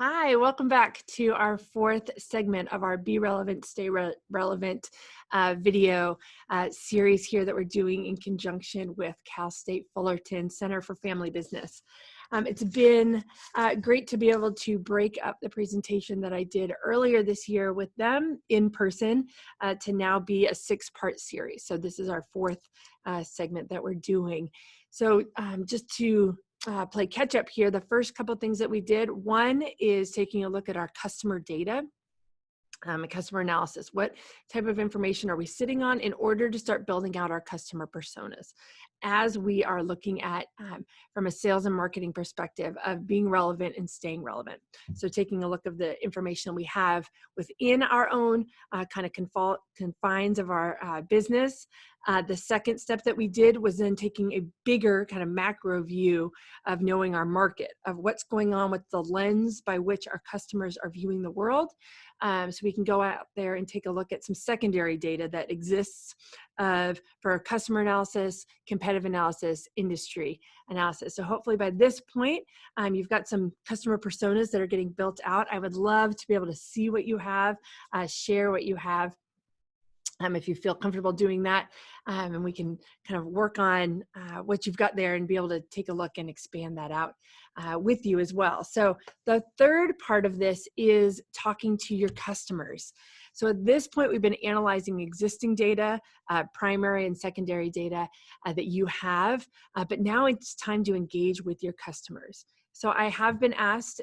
Hi, welcome back to our fourth segment of our Be Relevant, Stay Relevant video series here that we're doing in conjunction with Cal State Fullerton Center for Family Business. It's been great to be able to break up the presentation that I did earlier this year with them in person to now be a six-part series. So this is our fourth segment that we're doing. So just to play catch up here, the first couple of things that we did, one is taking a look at our customer data. Customer analysis. What type of information are we sitting on in order to start building out our customer personas as we are looking at from a sales and marketing perspective of being relevant and staying relevant. So taking a look of the information we have within our own kind of confines of our business. The second step that we did was then taking a bigger kind of macro view of knowing our market, of what's going on with the lens by which our customers are viewing the world. So we can go out there and take a look at some secondary data that exists for customer analysis, competitive analysis, industry analysis. So hopefully by this point, you've got some customer personas that are getting built out. I would love to be able to see what you have, share what you have. If you feel comfortable doing that, and we can kind of work on what you've got there and be able to take a look and expand that out with you as well. So the third part of this is talking to your customers. So at this point, we've been analyzing existing data, primary and secondary data that you have, but now it's time to engage with your customers. So I have been asked,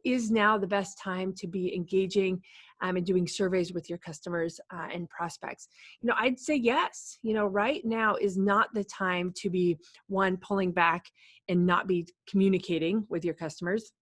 is now the best time to be engaging and doing surveys with your customers and prospects? I'd say yes. Right now is not the time to be pulling back and not be communicating with your customers.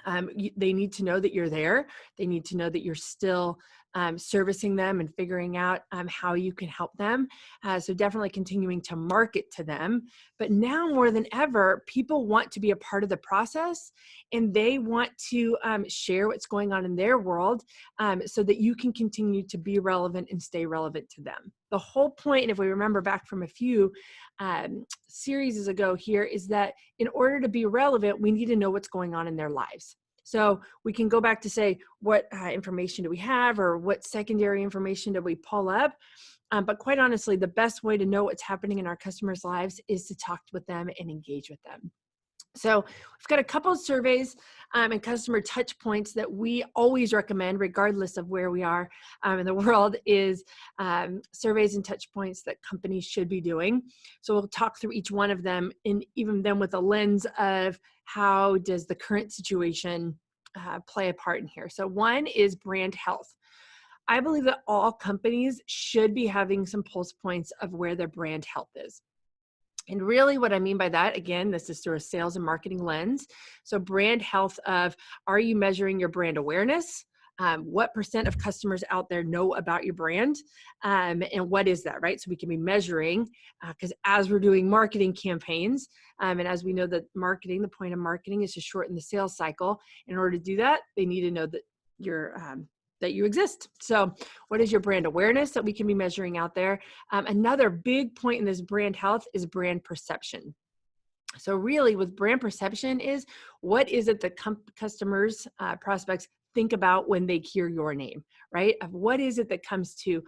They need to know that you're there. They need to know that you're still servicing them and figuring out how you can help them. So definitely continuing to market to them. But now more than ever, people want to be a part of the process, and they want to share what's going on in their world so that you can continue to be relevant and stay relevant to them. The whole point, if we remember back from a few series ago here, is that in order to be relevant, we need to know what's going on in their lives. So we can go back to say, what information do we have, or what secondary information do we pull up? But quite honestly, the best way to know what's happening in our customers' lives is to talk with them and engage with them. So we've got a couple of surveys and customer touch points that we always recommend, regardless of where we are in the world, is surveys and touch points that companies should be doing. So we'll talk through each one of them, and even then with a lens of how does the current situation play a part in here. So one is brand health. I believe that all companies should be having some pulse points of where their brand health is. And really what I mean by that, again, this is through a sales and marketing lens. So brand health of, are you measuring your brand awareness? What % of customers out there know about your brand? And what is that, right? So we can be measuring, because as we're doing marketing campaigns, and as we know that marketing, the point of marketing is to shorten the sales cycle. In order to do that, they need to know that that you exist. So what is your brand awareness that we can be measuring out there? Another big point in this brand health is brand perception. So really with brand perception is, what is it that customers, prospects think about when they hear your name, right? Of what is it that comes to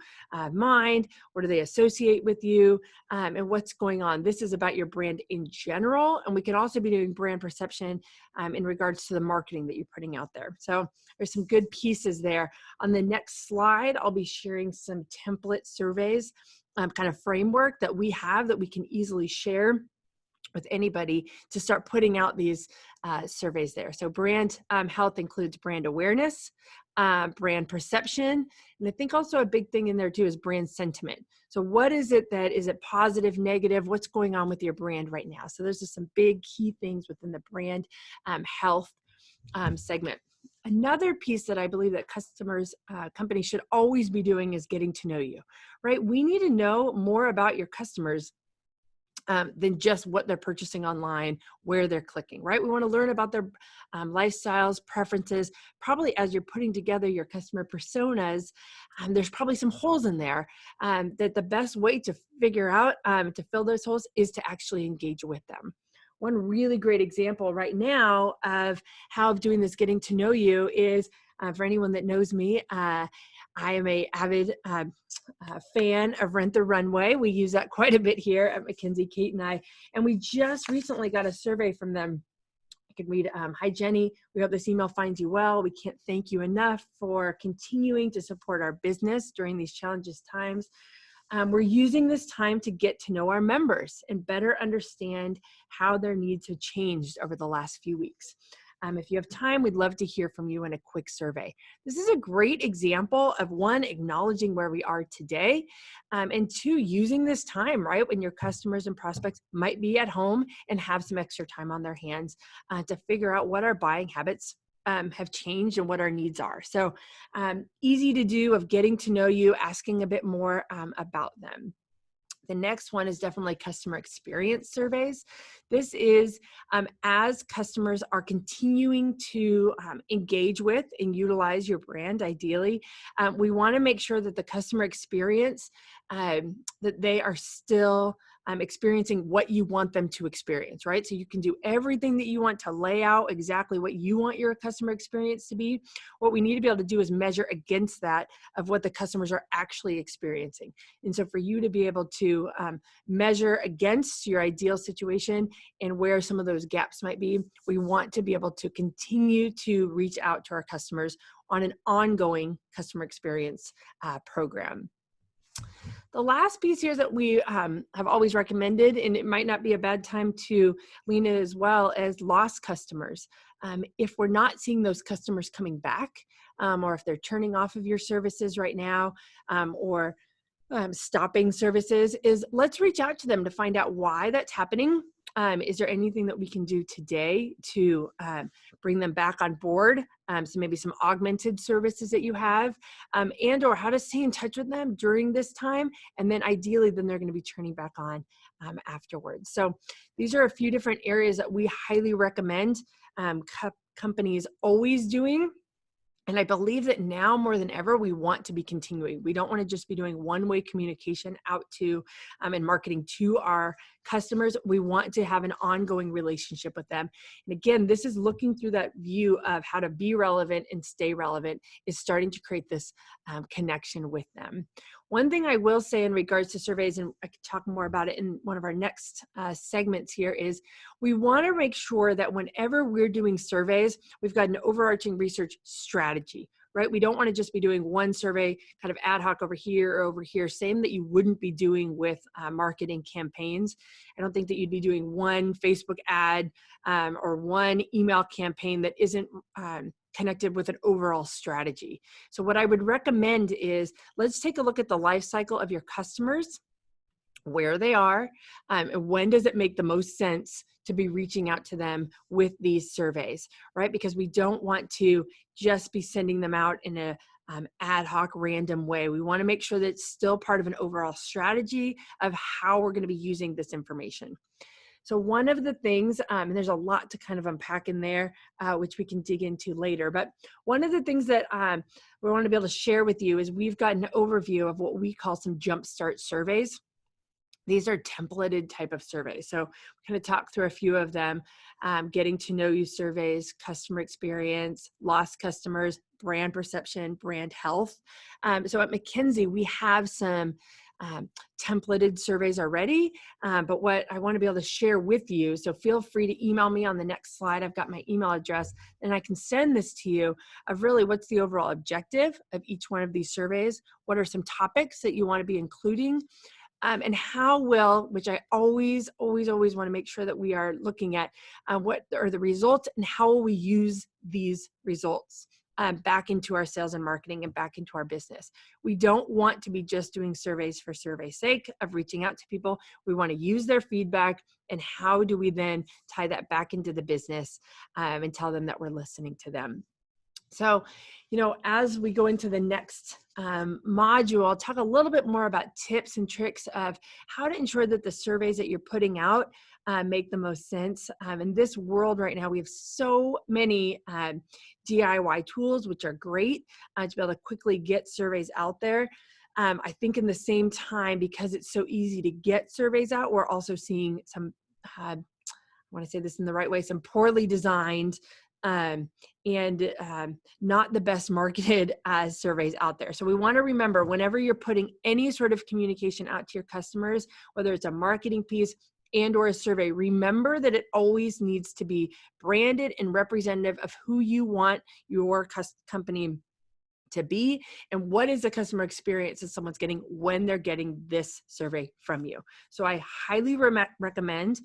mind? What do they associate with you? And what's going on? This is about your brand in general. And we can also be doing brand perception in regards to the marketing that you're putting out there. So there's some good pieces there. On the next slide, I'll be sharing some template surveys, kind of framework that we have that we can easily share with anybody to start putting out these surveys there. So brand health includes brand awareness, brand perception, and I think also a big thing in there too is brand sentiment. So what is it is it positive, negative? What's going on with your brand right now? So there's just some big key things within the brand health segment. Another piece that I believe that companies should always be doing is getting to know you, right? We need to know more about your customers than just what they're purchasing online, where they're clicking, right? We want to learn about their lifestyles, preferences. Probably as you're putting together your customer personas, there's probably some holes in there that the best way to figure out, to fill those holes is to actually engage with them. One really great example right now of how doing this getting to know you is, for anyone that knows me, I am a avid fan of Rent the Runway. We use that quite a bit here at McKinsey, Kate and I, and we just recently got a survey from them. I can read, hi Jenny, we hope this email finds you well. We can't thank you enough for continuing to support our business during these challenging times. We're using this time to get to know our members and better understand how their needs have changed over the last few weeks. If you have time, we'd love to hear from you in a quick survey. This is a great example of, one, acknowledging where we are today, and two, using this time, right, when your customers and prospects might be at home and have some extra time on their hands to figure out what our buying habits have changed and what our needs are. So easy to do, of getting to know you, asking a bit more about them. The next one is definitely customer experience surveys. This is as customers are continuing to engage with and utilize your brand, ideally, we want to make sure that the customer experience, that they are still experiencing what you want them to experience, right? So you can do everything that you want to lay out exactly what you want your customer experience to be. What we need to be able to do is measure against that of what the customers are actually experiencing. And so for you to be able to measure against your ideal situation and where some of those gaps might be, we want to be able to continue to reach out to our customers on an ongoing customer experience program. The last piece here that we have always recommended, and it might not be a bad time to lean in as well, as lost customers. If we're not seeing those customers coming back, or if they're turning off of your services right now, or stopping services, is let's reach out to them to find out why that's happening. Is there anything that we can do today to bring them back on board? So maybe some augmented services that you have, and or how to stay in touch with them during this time. And then ideally, then they're going to be turning back on afterwards. So these are a few different areas that we highly recommend companies always doing. And I believe that now more than ever, we want to be continuing. We don't want to just be doing one-way communication out to and marketing to our customers. We want to have an ongoing relationship with them. And again, this is looking through that view of how to be relevant and stay relevant, is starting to create this connection with them. One thing I will say in regards to surveys, and I could talk more about it in one of our next segments here, is we want to make sure that whenever we're doing surveys, we've got an overarching research strategy, right? We don't want to just be doing one survey kind of ad hoc over here or over here, same that you wouldn't be doing with marketing campaigns. I don't think that you'd be doing one Facebook ad or one email campaign that isn't connected with an overall strategy. So what I would recommend is, let's take a look at the life cycle of your customers, where they are, and when does it make the most sense to be reaching out to them with these surveys, right? Because we don't want to just be sending them out in a ad hoc random way. We want to make sure that it's still part of an overall strategy of how we're going to be using this information. So one of the things, and there's a lot to kind of unpack in there, which we can dig into later, but one of the things that we want to be able to share with you is we've got an overview of what we call some jumpstart surveys. These are templated type of surveys. So we're going to talk through a few of them, getting to know you surveys, customer experience, lost customers, brand perception, brand health. So at McKinsey, we have some templated surveys already, but what I want to be able to share with you, so feel free to email me on the next slide. I've got my email address, and I can send this to you of really what's the overall objective of each one of these surveys, what are some topics that you want to be including, and how will, which I always want to make sure that we are looking at what are the results and how will we use these results back into our sales and marketing and back into our business. We don't want to be just doing surveys for survey's sake of reaching out to people. We want to use their feedback, and how do we then tie that back into the business and tell them that we're listening to them. So, as we go into the next module, I'll talk a little bit more about tips and tricks of how to ensure that the surveys that you're putting out make the most sense. In this world right now, we have so many DIY tools, which are great to be able to quickly get surveys out there. I think in the same time, because it's so easy to get surveys out, we're also seeing some want to say this in the right way, some poorly designed and not the best marketed as surveys out there. So we want to remember, whenever you're putting any sort of communication out to your customers, whether it's a marketing piece and or a survey, remember that it always needs to be branded and representative of who you want your company to be, and what is the customer experience that someone's getting when they're getting this survey from you. So I highly recommend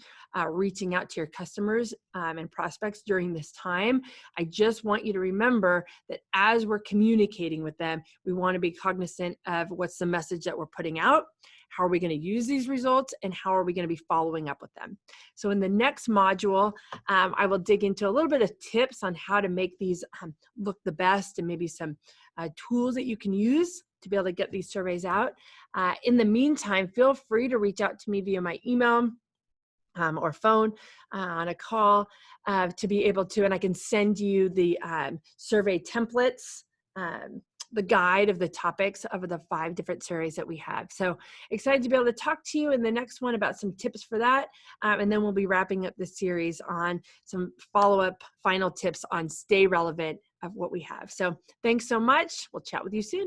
reaching out to your customers and prospects during this time. I just want you to remember that as we're communicating with them, we want to be cognizant of what's the message that we're putting out, how are we going to use these results, and how are we going to be following up with them. So in the next module, I will dig into a little bit of tips on how to make these look the best, and maybe some tools that you can use to be able to get these surveys out. In the meantime, feel free to reach out to me via my email or phone on a call to be able to, and I can send you the survey templates, the guide of the topics of the 5 different surveys that we have. So excited to be able to talk to you in the next one about some tips for that. And then we'll be wrapping up the series on some follow-up final tips on stay relevant of what we have. So thanks so much. We'll chat with you soon.